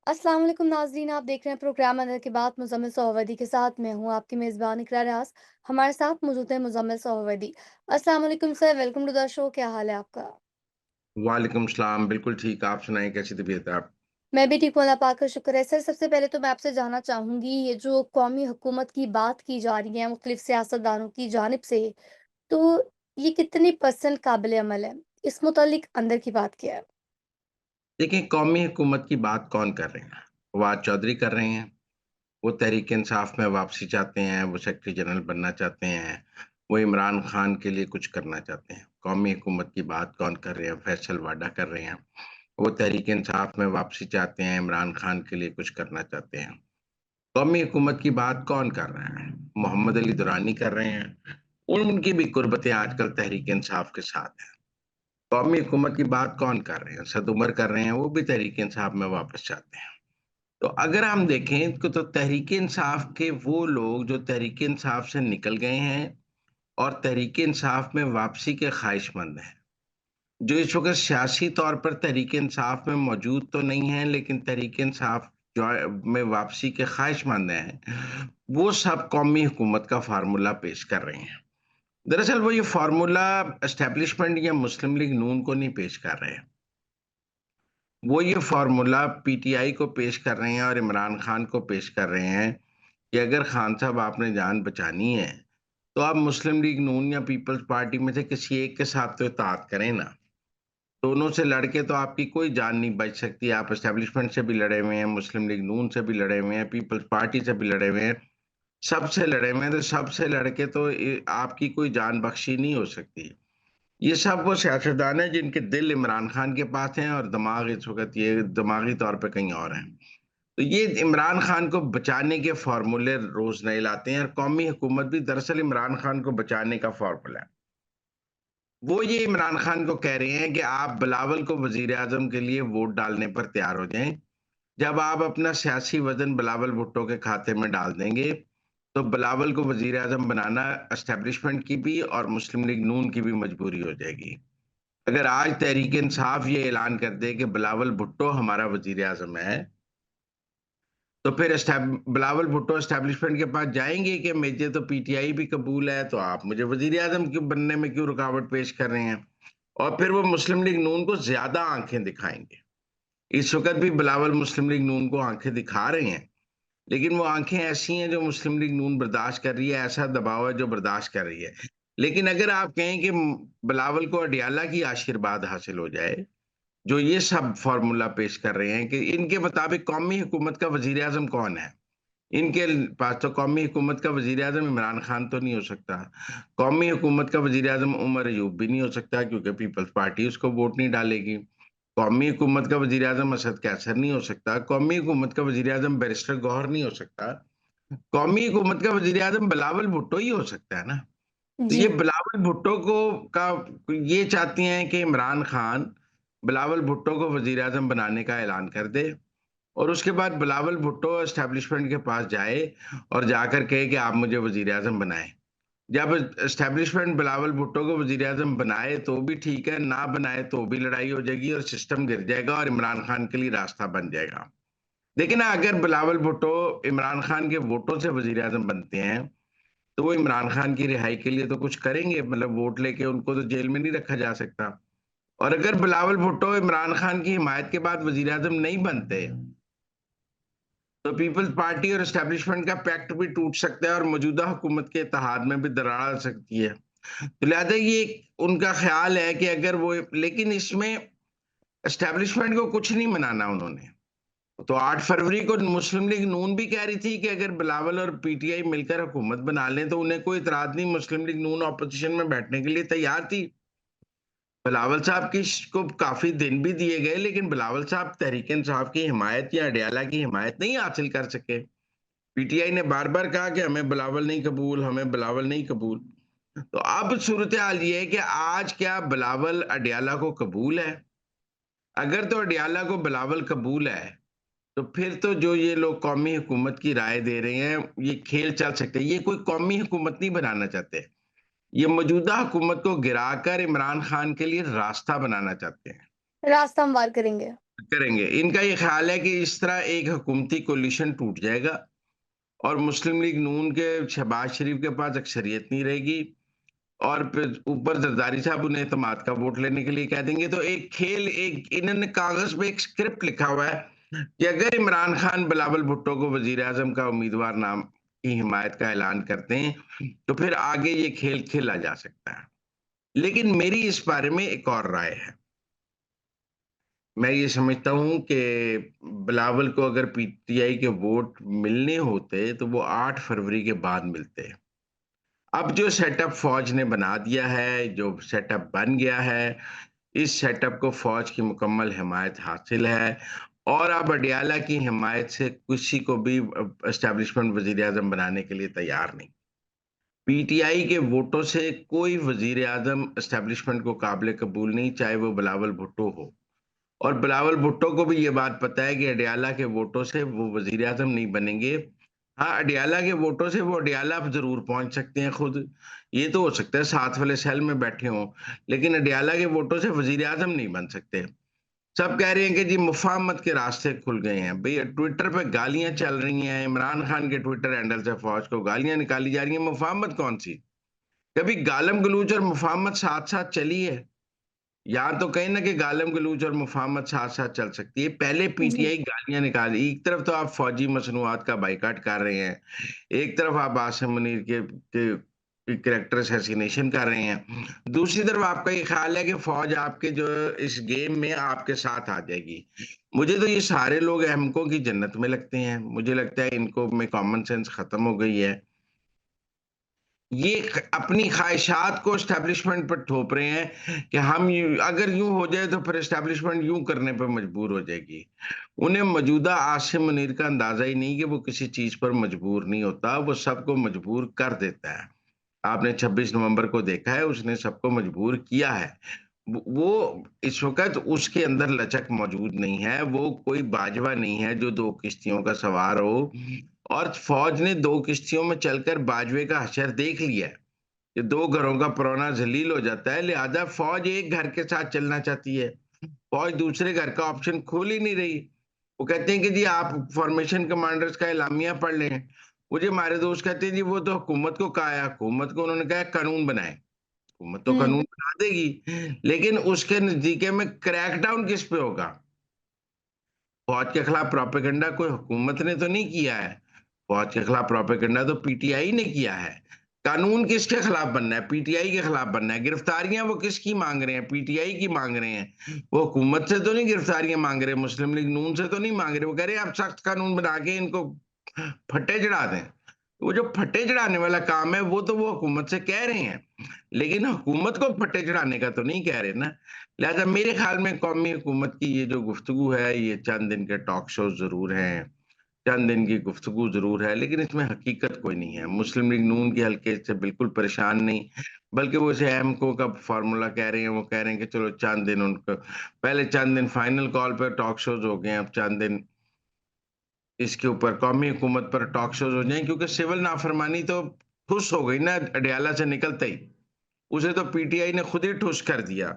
अस्सलाम वालेकुम नाज़रीन, आप देख रहे हैं प्रोग्राम अंदर की बात मुज़म्मिल सोहवदी के साथ। मैं हूँ आपकी मेज़बान इकरा रियाज़। हमारे साथ मौजूद है मुज़म्मिल सोहवदी। अस्सलाम वालेकुम sir, welcome to the show. क्या हाल है आपका? वालेकुम सलाम, बिल्कुल ठीक, आप सुनाएँ कैसी तबीयत है आप? मैं भी ठीक हूँ, अल्लाह पाक का शुक्र है। सर, सबसे पहले तो मैं आपसे जानना चाहूँगी, ये जो कौमी हुकूमत की बात की जा रही है मुख्तलिफ़ सियासतदानों की जानिब से, तो ये कितनी % काबिल अमल है? इस मुतालिक अंदर की बात क्या है? देखिए, कौमी हुकूमत की बात कौन कर रहे हैं? फवाद चौधरी कर रहे हैं, वो तहरीक-ए-इंसाफ में वापसी चाहते हैं, वो सेक्रेटरी जनरल बनना चाहते हैं, वो इमरान खान के लिए कुछ करना चाहते हैं। कौमी हुकूमत की बात कौन कर रहे हैं? फैसल वाडा कर रहे हैं, वो तहरीक-ए-इंसाफ में वापसी चाहते हैं, इमरान खान के लिए कुछ करना चाहते हैं। कौमी हुकूमत की बात कौन कर रहा है? मोहम्मद अली दुरानी कर रहे हैं, उनकी भी कुर्बतें आजकल तहरीक-ए-इंसाफ के साथ हैं। कौमी हुकूमत की बात कौन कर रहे हैं? सद उमर कर रहे हैं, वो भी तहरीक-ए-इंसाफ में वापस चाहते हैं। तो अगर हम देखें तो तहरीक-ए-इंसाफ के वो लोग जो तहरीक-ए-इंसाफ से निकल गए हैं और तहरीक-ए-इंसाफ में वापसी के ख्वाहिशमंद हैं, जो इस वक़्त सियासी तौर पर तहरीक-ए-इंसाफ में मौजूद तो नहीं हैं, लेकिन तहरीक-ए-इंसाफ में वापसी के ख्वाहिशमंद हैं, वो सब कौमी हुकूमत का फ़ॉर्मूला पेश कर रहे हैं। दरअसल वो ये फ़ॉर्मूला एस्टेब्लिशमेंट या मुस्लिम लीग नून को नहीं पेश कर रहे हैं। वो ये फ़ॉर्मूला पीटीआई को पेश कर रहे हैं और इमरान खान को पेश कर रहे हैं कि अगर खान साहब आपने जान बचानी है, तो आप मुस्लिम लीग नून या पीपल्स पार्टी में से किसी एक के साथ तो इत्तेहाद करें ना। दोनों से लड़ के तो आपकी कोई जान नहीं बच सकती। आप एस्टेब्लिशमेंट से भी लड़े हुए हैं, मुस्लिम लीग नून से भी लड़े हुए हैं, पीपल्स पार्टी से भी लड़े हुए हैं, सबसे लड़े हुए हैं, तो सबसे लड़ के तो आपकी कोई जान बख्शी नहीं हो सकती। ये सब वो सियासतदान हैं जिनके दिल इमरान खान के पास हैं और दिमाग इस वक़्त ये दिमागी तौर पे कहीं और हैं। तो ये इमरान खान को बचाने के फ़ॉर्मूले रोज़ नए लाते हैं और कौमी हुकूमत भी दरअसल इमरान खान को बचाने का फ़ॉर्मूला है। वो ये इमरान खान को कह रहे हैं कि आप बिलावल को वज़ीर-ए-आज़म के लिए वोट डालने पर तैयार हो जाएँ। जब आप अपना सियासी वज़न बिलावल भुट्टो के खाते में डाल देंगे, तो बिलावल को वज़ीर-ए-आज़म बनाना एस्टेब्लिशमेंट की भी और मुस्लिम लीग नून की भी मजबूरी हो जाएगी। अगर आज तहरीक-ए-इंसाफ ये ऐलान कर दे कि बिलावल भुट्टो हमारा वज़ीर-ए-आज़म है, तो फिर बिलावल भुट्टो एस्टेब्लिशमेंट के पास जाएँगे कि मुझे तो पीटीआई भी कबूल है, तो आप मुझे वज़ीर-ए-आज़म क्यों बनने में क्यों रुकावट पेश कर रहे हैं? और फिर वो मुस्लिम लीग नून को ज़्यादा आँखें दिखाएँगे। इस वक़्त भी बिलावल मुस्लिम लीग नून को आँखें दिखा रहे हैं, लेकिन वो आँखें ऐसी हैं जो मुस्लिम लीग नून बर्दाश्त कर रही है, ऐसा दबाव है जो बर्दाश्त कर रही है। लेकिन अगर आप कहें कि बिलावल को अडियाला की आशीर्वाद हासिल हो जाए, जो ये सब फ़ॉर्मूला पेश कर रहे हैं कि इनके मुताबिक कौमी हुकूमत का वज़ीर-ए-आज़म कौन है? इनके पास तो कौमी हुकूमत का वज़ीर-ए-आज़म इमरान खान तो नहीं हो सकता। कौमी हुकूमत का वज़ीर-ए-आज़म उमर अयूब भी नहीं हो सकता क्योंकि पीपल्स पार्टी उसको वोट नहीं डालेगी। कौमी हुकूमत का वज़ीर-ए-आज़म असद कैसर नहीं हो सकता। कौमी हुकूमत का वज़ीर-ए-आज़म बैरिस्टर गौहर नहीं हो सकता। कौमी हुकूमत का वज़ीर-ए-आज़म बिलावल भुट्टो ही हो सकता है ना। तो जी। ये बिलावल भुट्टो को का ये चाहती हैं कि इमरान खान बिलावल भुट्टो को वज़ीर-ए-आज़म बनाने का ऐलान कर दे और उसके बाद बिलावल भुट्टो एस्टेब्लिशमेंट के पास जाए और जाकर कहे कि आप मुझे वज़ीर-ए-आज़म बनाएँ। जब एस्टेब्लिशमेंट बिलावल भुट्टो को वज़ीर-ए-आज़म बनाए तो भी ठीक है, ना बनाए तो भी लड़ाई हो जाएगी और सिस्टम गिर जाएगा और इमरान खान के लिए रास्ता बन जाएगा। देखिए ना, अगर बिलावल भुट्टो इमरान खान के वोटों से वज़ीर-ए-आज़म बनते हैं, तो वो इमरान खान की रिहाई के लिए तो कुछ करेंगे, मतलब वोट लेके उनको तो जेल में नहीं रखा जा सकता। और अगर बिलावल भुट्टो इमरान खान की हिमायत के बाद वज़ीर-ए-आज़म नहीं बनते, तो पीपल्स पार्टी और एस्टेब्लिशमेंट का पैक्ट भी टूट सकता है और मौजूदा हुकूमत के इत्तेहाद में भी दरार आ सकती है। तो लिहाज़ा ये उनका ख़्याल है कि अगर वो, लेकिन इसमें एस्टेब्लिशमेंट को कुछ नहीं मनाना उन्होंने। तो 8 फरवरी को मुस्लिम लीग नून भी कह रही थी कि अगर बिलावल और पीटीआई मिलकर हुकूमत बना लें तो उन्हें कोई इतराज़ नहीं, मुस्लिम लीग नून ऑपोज़िशन में बैठने के लिए तैयार थी। बिलावल साहब को काफ़ी दिन भी दिए गए, लेकिन बिलावल साहब तहरीक-ए-इंसाफ की हिमायत या अडयाला की हिमायत नहीं हासिल कर सके। पीटीआई ने बार-बार कहा कि हमें बिलावल नहीं कबूल, हमें बिलावल नहीं कबूल। तो अब सूरत-ए-हाल ये है कि आज क्या बिलावल अडयाला को कबूल है? अगर तो अडयाला को बिलावल कबूल है, तो फिर तो जो ये लोग कौमी हुकूमत की राय दे रहे हैं, ये खेल चल सकते हैं। ये कोई कौमी हुकूमत नहीं बनाना चाहते। ये मौजूदा हुकूमत को गिराकर इमरान खान के लिए रास्ता बनाना चाहते हैं। रास्ता हमवार करेंगे। करेंगे। इनका ये ख़्याल है कि इस तरह एक हुकूमती कोलिशन टूट जाएगा और मुस्लिम लीग नून के शहबाज शरीफ के पास अक्सरियत नहीं रहेगी और फिर ऊपर जरदारी साहब उन्हें एतमाद का वोट लेने के लिए कह देंगे। तो एक खेल, एक इन्होंने कागज़ पे एक स्क्रिप्ट लिखा हुआ है कि अगर इमरान खान बिलावल भुट्टो को वज़ीर-ए-आज़म का उम्मीदवार नाम की हिमायत का ऐलान करते हैं, तो फिर आगे ये खेल खेला जा सकता है। लेकिन मेरी इस बारे में एक और राय है। मैं ये समझता हूँ कि बिलावल को अगर पीटीआई के वोट मिलने होते, तो वो 8 फरवरी के बाद मिलते। अब जो सेटअप फ़ौज ने बना दिया है, जो सेटअप बन गया है, इस सेटअप को फ़ौज की मुकम्मल हिमायत हासिल है और अब अडयाला की हिमायत से किसी को भी एस्टेब्लिशमेंट वज़ीर-ए-आज़म बनाने के लिए तैयार नहीं। पीटीआई के वोटों से कोई वज़ीर-ए-आज़म एस्टेब्लिशमेंट को काबिल कबूल नहीं, चाहे वो बिलावल भुट्टो हो। और बिलावल भुट्टो को भी ये बात पता है कि अडयाला के वोटों से वो वज़ीर-ए-आज़म नहीं बनेंगे। हाँ, अडयाला के वोटों से वो अडयाला अब ज़रूर पहुँच सकते हैं खुद। ये तो हो सकता है साथ वाले सेल में बैठे हों, लेकिन अडयाला के वोटों से वज़ीर-ए-आज़म नहीं बन सकते। सब कह रहे हैं कि जी मुफ़ाहमत के रास्ते खुल गए हैं। भई ट्विटर पे गालियाँ चल रही हैं, इमरान खान के ट्विटर हैंडल से फ़ौज को गालियाँ निकाली जा रही हैं, मुफ़ाहमत कौन-सी? कभी गालम-गलूच और मुफ़ाहमत साथ-साथ चली है? यहाँ तो कहीं न कि गालम-गलूच और मुफ़ाहमत साथ-साथ चल सकती है। पहले जी। पीटीआई गालियाँ निकाली, एक तरफ तो आप फ़ौजी मसनूआत का बायकॉट कर रहे हैं, एक तरफ आप आसिम मुनीर के कैरेक्टर असैसिनेशन कर रहे हैं। दूसरी तरफ आपका ये ख़्याल है कि फ़ौज आपके जो इस गेम में आपके साथ आ जाएगी। मुझे तो ये सारे लोग अहमकों की जन्नत में लगते हैं। मुझे लगता है इनको में कॉमन सेंस ख़त्म हो गई है। ये ख अपनी ख़्वाहिशात को एस्टेब्लिशमेंट पर थोप रहे हैं कि हम यूँ अगर यूँ हो जाए तो फिर एस्टेब्लिशमेंट यूँ करने पे मजबूर हो जाएगी। उन्हें मौजूदा आसिम मुनीर का अंदाज़ा ही नहीं कि वो किसी चीज़ पर मजबूर नहीं होता, वो सबको मजबूर कर देता है। आपने 26 नवंबर को देखा है, उसने सबको मजबूर किया है। वो इस वक़्त उसके अंदर लचक मौजूद नहीं है, वो कोई बाजवा नहीं है जो 2 किश्तियों का सवार हो और फ़ौज ने 2 किश्तियों में चलकर बाजवे का हशर देख लिया है। कि 2 घरों का परौना ज़लील हो जाता है, लिहाज़ा फ़ौज एक घर के साथ चलना चाहती है। फ़ौज दूसरे घर का ऑप्शन खोल ही नहीं रही। वो कहते हैं कि जी आप फ़ॉर्मेशन कमांडर्स का एलामिया पढ़ लें। मुझे हमारे दोस्त कहते हैं जी वो तो हुकूमत को कहा है, हुकूमत को उन्होंने कहा है कानून बनाएँ। हुकूमत तो हुँ। कानून बना देगी, लेकिन उसके नज़दीके में क्रैकडाउन किस पे होगा? फ़ौज के खिलाफ प्रोपेगेंडा कोई हुकूमत ने तो नहीं किया है। फ़ौज के खिलाफ प्रोपेगेंडा तो पीटीआई ने किया है। कानून किसके खिलाफ बनना है? पीटीआई के खिलाफ बनना है। गिरफ्तारियाँ वो किसकी माँग रहे हैं? पीटीआई की माँग रहे हैं। वो हुकूमत से तो नहीं गिरफ्तारियाँ माँग रहे, मुस्लिम लीग नून से तो नहीं माँग रहे। वो कह रहे हैं आप सख्त कानून बना के इनको फट्टे चढ़ा दें। वो जो फट्टे चढ़ाने वाला काम है, वो तो वो हुकूमत से कह रहे हैं। लेकिन हुकूमत को फट्टे चढ़ाने का तो नहीं कह रहे ना। लिहाज़ा मेरे ख़्याल में कौमी हुकूमत की ये जो गुफ्तगू है, ये चंद दिन के टॉक शो ज़रूर हैं, चंद दिन की गुफ्तगू ज़रूर है, लेकिन इसमें हकीकत कोई नहीं है। मुस्लिम लीग नून के हलके से बिल्कुल परेशान नहीं, बल्कि वो इसे एमको का फ़ॉर्मूला कह रहे हैं, वो कह रहे हैं कि चलो चंद दिन उनको पहले चंद दिन फाइनल कॉल पे टॉक शोज़ हो गए हैं, अब चंद दिन इसके ऊपर कौमी हुकूमत पर टॉक शोज़ हो जाएँ क्योंकि सिविल नाफ़रमानी तो ठुस हो गई ना अडयाला से निकलते ही। उसे तो पीटीआई ने खुद ही ठुस कर दिया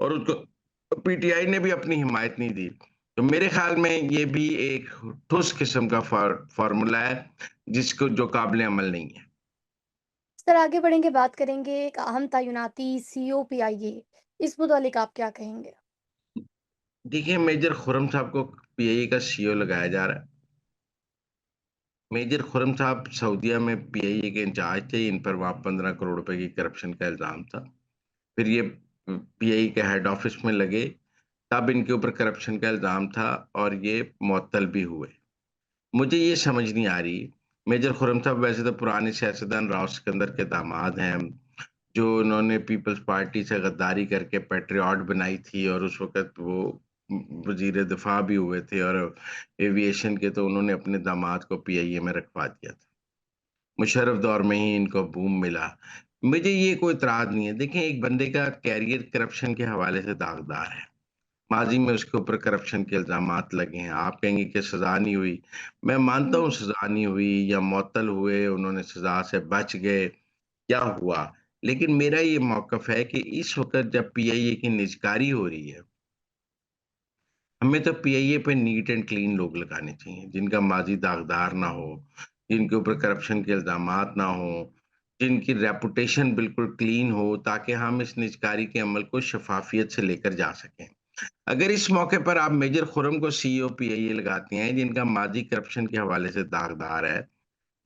और उसको पीटीआई ने भी अपनी हिमायत नहीं दी। तो मेरे ख़्याल में ये भी एक ठुस किस्म का फ़ॉर्मूला है, जिसको जो काबिल अमल नहीं है। सर आगे बढ़ेंगे, बात करेंगे एक अहम तैनाती सीओपीआईए, इस मुतालिक आप क्या कहेंगे? देखिए मेजर खुर्रम साहब को पीआईए का सीईओ लगाया जा रहा है। मेजर खुर्रम साहब सऊदीया में पीआईए के इंचार्ज थे, इन पर वहाँ 15 करोड़ रुपए की करप्शन का इल्ज़ाम था। फिर ये पीआईए के हेड ऑफ़िस में लगे, तब इनके ऊपर करप्शन का इल्ज़ाम था और ये मुअत्तल भी हुए। मुझे ये समझ नहीं आ रही, मेजर खुर्रम साहब वैसे तो पुराने सियासतदान राव सिकंदर के दामाद हैं, जो उन्होंने पीपल्स पार्टी से गद्दारी करके पैट्रियट बनाई थी और उस वक़्त वो वज़ीर दिफ़ा भी हुए थे और एविएशन के तो उन्होंने अपने दामाद को पीआईए में रखवा दिया था। मुशर्रफ दौर में ही इनको बूम मिला। मुझे ये कोई इतराज़ नहीं है। देखिए एक बंदे का करियर करप्शन के हवाले से दागदार है। माज़ी में उसके ऊपर करप्शन के इल्ज़ामात लगे हैं। आप कहेंगे कि सज़ा नहीं हुई। मैं मानता हूँ हुँ। सज़ा नहीं हुई या मुअत्तल हुए, उन्होंने सज़ा से बच गए, क्या हुआ? लेकिन मेरा ये मौक़िफ़ है कि इस वक़्त जब पीआईए की निजकारी हो रही है हमें तो पीआईए पे नीट एंड क्लीन लोग लगाने चाहिए, जिनका माज़ी दागदार ना हो, जिनके ऊपर करप्शन के इल्ज़ामात ना हों, जिनकी रेपुटेशन बिल्कुल क्लीन हो, ताकि हम इस निजकारी के अमल को शफ़ाफ़ियत से लेकर जा सकें। अगर इस मौके पर आप मेजर खुर्रम को सीईओ पीआईए लगाते हैं, जिनका माज़ी करप्शन के हवाले से दागदार है,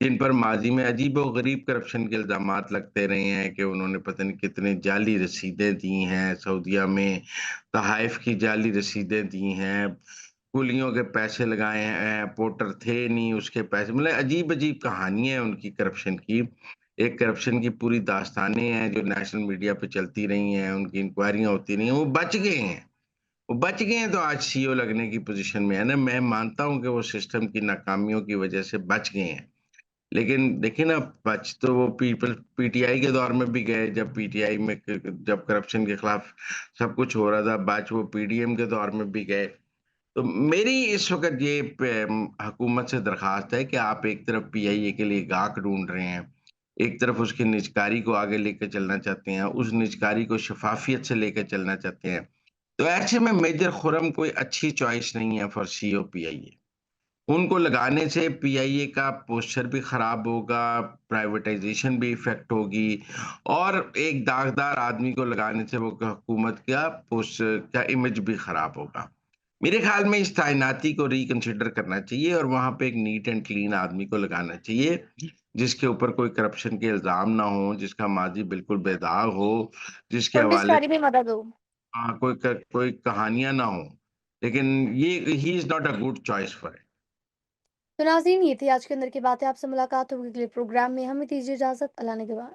जिन पर माज़ी में अजीबो-गरीब करप्शन के इल्ज़ामात लगते रहे हैं कि उन्होंने पता नहीं कितने जाली रसीदें दी हैं, सऊदीया में तोहाइफ की जाली रसीदें दी हैं, कुलियों के पैसे लगाए हैं, पोर्टर थे नहीं, उसके पैसे मतलब अजीब-अजीब कहानियाँ हैं उनकी करप्शन की। एक करप्शन की पूरी दास्तानें हैं जो नेशनल मीडिया पे चलती रही हैं, उनकी इंक्वायरियाँ होती रही हैं, वो बच गए हैं। वो बच गए हैं तो आज सीईओ लगने की पोज़ीशन में है ना, मैं मानता हूँ कि वो सिस्टम की नाकामियों की वज़ह से बच गए हैं। लेकिन देखिए ना, बच तो वो पीटीआई के दौर में भी गए, जब पीटीआई में जब करप्शन के खिलाफ सब कुछ हो रहा था, बच वो पीडीएम के दौर में भी गए। तो मेरी इस वक़्त ये हुकूमत से दरख्वास्त है कि आप एक तरफ पीआईए के लिए गाहक ढूँढ रहे हैं, एक तरफ उसकी निजकारी को आगे लेके चलना चाहते हैं, उस निजकारी को शफ़ाफ़ियत से लेके चलना चाहते हैं। तो ऐसे में मेजर खुर्रम कोई अच्छी चॉइस नहीं है फॉर सीईओ पीआईए। उनको लगाने से पीआईए का पोस्चर भी खराब होगा, प्राइवेटाइज़ेशन भी इफ़ेक्ट होगी और एक दागदार आदमी को लगाने से वो हुकूमत का का इमेज भी खराब होगा। मेरे ख़्याल में इस तैनाती को रिकंसिडर करना चाहिए और वहाँ पे एक नीट एंड क्लीन आदमी को लगाना चाहिए, जिसके ऊपर कोई करप्शन के इल्ज़ाम ना हो, जिसका माज़ी बिल्कुल बेदाग हो, जिसके पुलिस हवाले कार्य में मदद हो। हाँ, कोई कहानियाँ ना हों। लेकिन ये he is not a good choice for it. तो नाज़रीन, ये थी आज के अंदर की बातें। आपसे मुलाकात होगी अगले प्रोग्राम में। हमें दीजिए इजाज़त। अल्लाह ने के बाद।